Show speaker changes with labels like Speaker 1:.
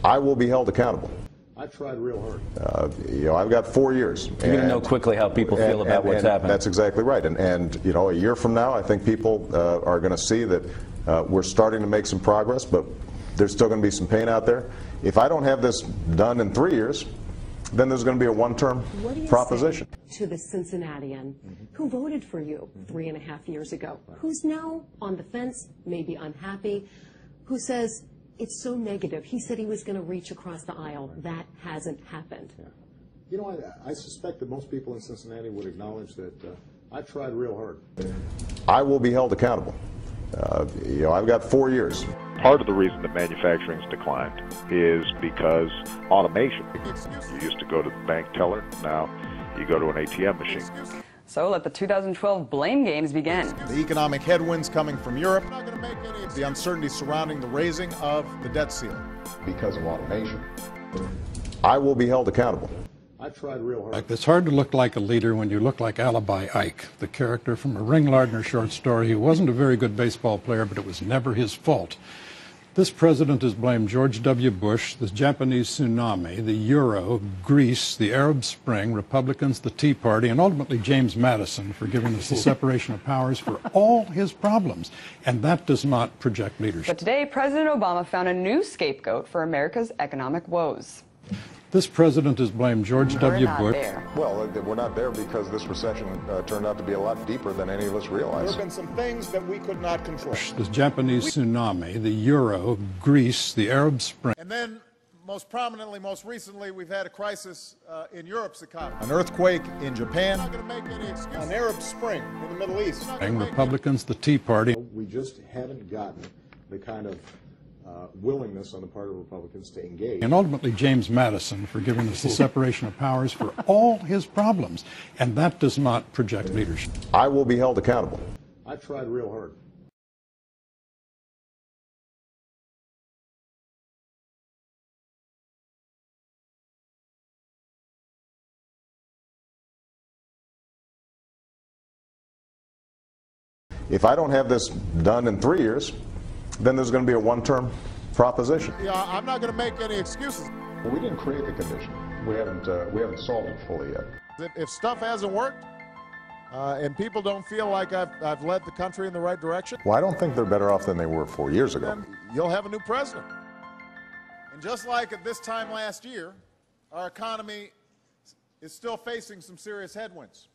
Speaker 1: I will be held accountable.
Speaker 2: I tried real hard.
Speaker 1: I've got 4 years.
Speaker 3: You're going to know quickly how people feel about what's happening.
Speaker 1: That's exactly right. And a year from now, I think people are going to see that we're starting to make some progress, but there's still going to be some pain out there. If I don't have this done in 3 years, then there's going to be a one-term proposition.
Speaker 4: To the Cincinnatian who voted for you 3.5 years ago, who's now on the fence, maybe unhappy, who says it's so negative. He said he was going to reach across the aisle. That hasn't happened.
Speaker 2: Yeah. I suspect that most people in Cincinnati would acknowledge that I tried real hard.
Speaker 1: I will be held accountable. I've got 4 years.
Speaker 5: Part of the reason that manufacturing's declined is because automation. You used to go to the bank teller, now you go to an ATM machine.
Speaker 6: So let the 2012 blame games begin.
Speaker 7: The economic headwinds coming from Europe, the uncertainty surrounding the raising of the debt ceiling.
Speaker 1: Because of automation, I will be held accountable.
Speaker 2: I tried real hard.
Speaker 8: It's hard to look like a leader when you look like Alibi Ike, the character from a Ring Lardner short story. He wasn't a very good baseball player, but it was never his fault. This president has blamed George W. Bush, the Japanese tsunami, the Euro, Greece, the Arab Spring, Republicans, the Tea Party, and ultimately James Madison for giving us the separation of powers for all his problems. And that does not project leadership.
Speaker 6: But today, President Obama found a new scapegoat for America's economic woes.
Speaker 8: This president has blamed George W. Bush.
Speaker 1: Well, we're not there because this recession turned out to be a lot deeper than any of us realized.
Speaker 7: There have been some things that we could not control.
Speaker 8: The Japanese tsunami, the Euro, Greece, the Arab Spring.
Speaker 7: And then, most prominently, most recently, we've had a crisis in Europe's economy. An earthquake in Japan. Not going to make any excuses. An Arab Spring in the Middle East.
Speaker 8: Republicans, the Tea Party.
Speaker 2: We just haven't gotten the kind of willingness on the part of Republicans to engage.
Speaker 8: And ultimately James Madison for giving us the separation of powers for all his problems. And that does not project leadership.
Speaker 1: I will be held accountable.
Speaker 2: I tried real hard.
Speaker 1: If I don't have this done in 3 years, then there's going to be a one-term proposition.
Speaker 7: Yeah, I'm not going to make any excuses.
Speaker 1: Well, we didn't create the condition. We haven't solved it fully yet.
Speaker 7: If stuff hasn't worked, and people don't feel like I've led the country in the right direction,
Speaker 1: Well, I don't think they're better off than they were 4 years ago.
Speaker 7: then you'll have a new president. And just like at this time last year, our economy is still facing some serious headwinds.